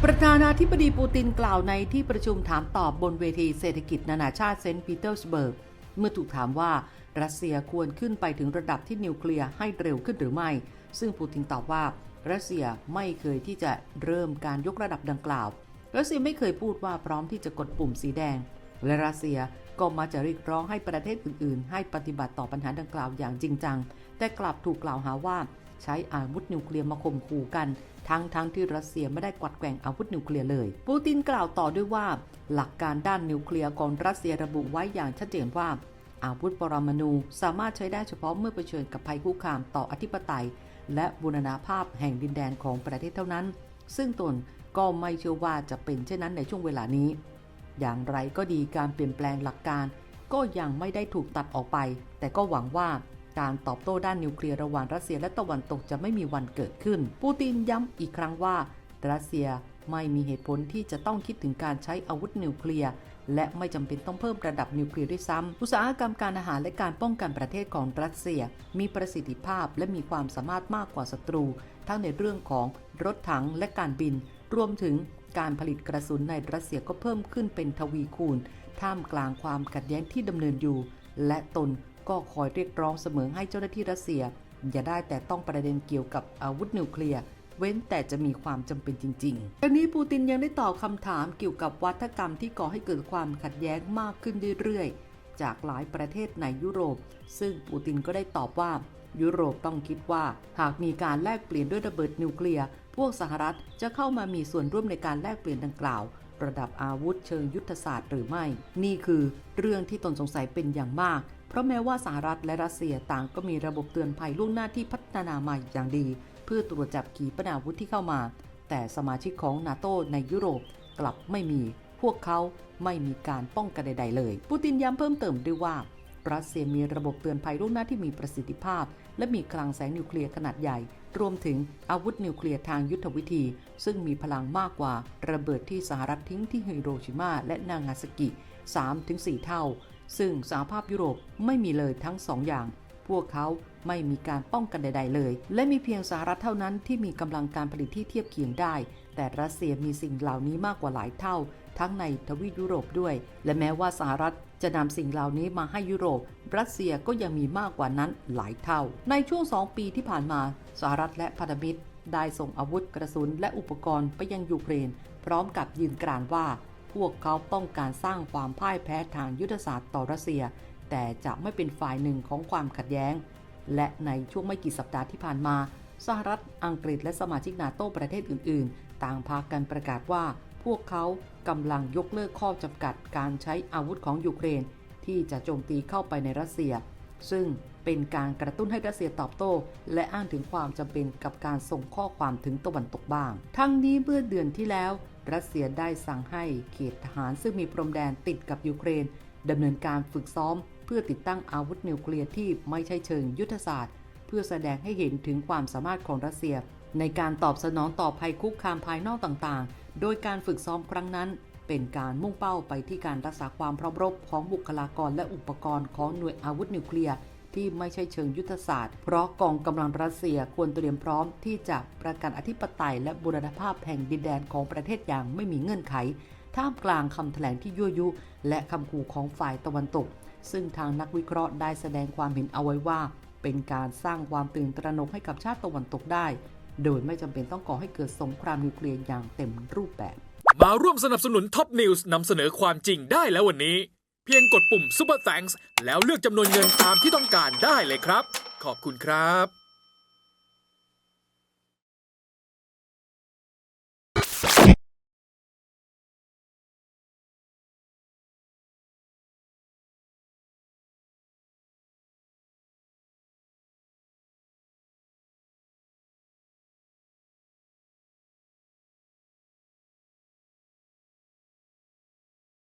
ประธานาธิบดีปูตินกล่าวในที่ประชุมถามตอบบนเวทีเศรษฐกิจนานาชาติเซนต์ปีเตอร์สเบิร์กเมื่อถูกถามว่ารัสเซียควรขึ้นไปถึงระดับที่นิวเคลียร์ให้เร็วขึ้นหรือไม่ซึ่งปูตินตอบว่ารัสเซียไม่เคยที่จะเริ่มการยกระดับดังกล่าวรัสเซียไม่เคยพูดว่าพร้อมที่จะกดปุ่มสีแดงและรัสเซียก็มาจะเรียกร้องให้ประเทศอื่นๆให้ปฏิบัติต่อปัญหาดังกล่าวอย่างจริงจังแต่กลับถูกกล่าวหาว่าใช้อาวุธนิวเคลียร์มาข่มขู่กันทั้งที่รัสเซียไม่ได้กวัดแกว่งอาวุธนิวเคลียร์เลยปูตินกล่าวต่อด้วยว่าหลักการด้านนิวเคลียร์ของรัสเซียระบุไว้อย่างชัดเจนว่าอาวุธปรมาณูสามารถใช้ได้เฉพาะเมื่อเผชิญกับภัยคุกคามต่ออธิปไตยและบูรณาภาพแห่งดินแดนของประเทศเท่านั้นซึ่งตนก็ไม่เชื่อว่าจะเป็นเช่นนั้นในช่วงเวลานี้อย่างไรก็ดีการเปลี่ยนแปลงหลักการก็ยังไม่ได้ถูกตัดออกไปแต่ก็หวังว่าการตอบโต้ด้านนิวเคลียร์ระหว่างรัสเซียและตะวันตกจะไม่มีวันเกิดขึ้นปูตินย้ำอีกครั้งว่ารัสเซียไม่มีเหตุผลที่จะต้องคิดถึงการใช้อาวุธนิวเคลียร์และไม่จำเป็นต้องเพิ่มระดับนิวเคลียร์ด้วยซ้ำอุตสาหกรรมการอาหารและการป้องกันประเทศของรัสเซียมีประสิทธิภาพและมีความสามารถมากกว่าศัตรูทั้งในเรื่องของรถถังและการบินรวมถึงการผลิตกระสุนในรัสเซียก็เพิ่มขึ้นเป็นทวีคูณท่ามกลางความขัดแย้งที่ดำเนินอยู่และตนก็คอยเรียกร้องเสมอให้เจ้าหน้าที่รัสเซียอย่าได้แต่ต้องประเด็นเกี่ยวกับอาวุธนิวเคลียร์เว้นแต่จะมีความจำเป็นจริงๆทั้งนี้ปูตินยังได้ตอบคำถามเกี่ยวกับวัฒกรรมที่ก่อให้เกิดความขัดแย้งมากขึ้นเรื่อยๆจากหลายประเทศในยุโรปซึ่งปูตินก็ได้ตอบว่ายุโรปต้องคิดว่าหากมีการแลกเปลี่ยนด้วยระเบิดนิวเคลียร์พวกสหรัฐจะเข้ามามีส่วนร่วมในการแลกเปลี่ยนดังกล่าวระดับอาวุธเชิงยุทธศาสตร์หรือไม่นี่คือเรื่องที่ตนสงสัยเป็นอย่างมากเพราะแม้ว่าสหรัฐและรัสเซียต่างก็มีระบบเตือนภัยล่วงหน้าที่พัฒนามาอย่างดีเพื่อตรวจจับขีปนาวุธที่เข้ามาแต่สมาชิกของนาโตในยุโรปกลับไม่มีพวกเขาไม่มีการป้องกันใดๆเลยปูตินย้ำเพิ่มเติมด้วยว่ารัสเซียมีระบบเตือนภัยล่วงหน้าที่มีประสิทธิภาพและมีคลังแสงนิวเคลียร์ขนาดใหญ่รวมถึงอาวุธนิวเคลียร์ทางยุทธวิธีซึ่งมีพลังมากกว่าระเบิดที่สหรัฐทิ้งที่ฮิโรชิมาและนางาซากิ 3-4 เท่าซึ่งสหภาพยุโรปไม่มีเลยทั้ง2 อย่างพวกเขาไม่มีการป้องกันใดๆเลยและมีเพียงสหรัฐเท่านั้นที่มีกำลังการผลิตที่เทียบเคียงได้แต่รัสเซียมีสิ่งเหล่านี้มากกว่าหลายเท่าทั้งในทวีปยุโรปด้วยและแม้ว่าสหรัฐจะนำสิ่งเหล่านี้มาให้ยุโรปรัสเซียก็ยังมีมากกว่านั้นหลายเท่าในช่วง2 ปีที่ผ่านมาสหรัฐและพันธมิตรได้ส่งอาวุธกระสุนและอุปกรณ์ไปยังยูเครนพร้อมกับยืนกรานว่าพวกเขาต้องการสร้างความพ่ายแพ้ทางยุทธศาสตร์ต่อรัสเซียแต่จะไม่เป็นฝ่ายหนึ่งของความขัดแย้งและในช่วงไม่กี่สัปดาห์ที่ผ่านมาสหรัฐอังกฤษและสมาชิกนาโต้ประเทศอื่นๆต่างพากันประกาศว่าพวกเขากำลังยกเลิกข้อจำกัดการใช้อาวุธของยูเครนที่จะโจมตีเข้าไปในรัสเซียซึ่งเป็นการกระตุ้นให้รัสเซียตอบโต้และอ้างถึงความจำเป็นกับการส่งข้อความถึงตะวันตกบ้างทั้งนี้เมื่อเดือนที่แล้วรัสเซียได้สั่งให้เขตทหารซึ่งมีพรมแดนติดกับยูเครนดำเนินการฝึกซ้อมเพื่อติดตั้งอาวุธนิวเคลียร์ที่ไม่ใช่เชิงยุทธศาสตร์เพื่อแสดงให้เห็นถึงความสามารถของรัสเซียในการตอบสนองต่อภัยคุกคามภายนอกต่างๆโดยการฝึกซ้อมครั้งนั้นเป็นการมุ่งเป้าไปที่การรักษาความพร้อมรบของบุคลากรและอุปกรณ์ของหน่วยอาวุธนิวเคลียร์ที่ไม่ใช่เชิงยุทธศาสตร์เพราะกองกำลังรัสเซียควรเตรียมพร้อมที่จะประกันอธิปไตยและบูรณภาพแห่งดินแดนของประเทศอย่างไม่มีเงื่อนไขท่ามกลางคำแถลงที่ยั่วยุและคำขู่ของฝ่ายตะวันตกซึ่งทางนักวิเคราะห์ได้แสดงความเห็นเอาไว้ว่าเป็นการสร้างความตื่นตระหนกให้กับชาติตะวันตกได้โดยไม่จำเป็นต้องก่อให้เกิดสงครามนิวเคลียร์อย่างเต็มรูปแบบมาร่วมสนับสนุนท็อปนิวส์นำเสนอความจริงได้แล้ววันนี้เพียงกดปุ่ม Super Thanks แล้วเลือกจำนวนเงินตามที่ต้องการได้เลยครับขอบคุณครับ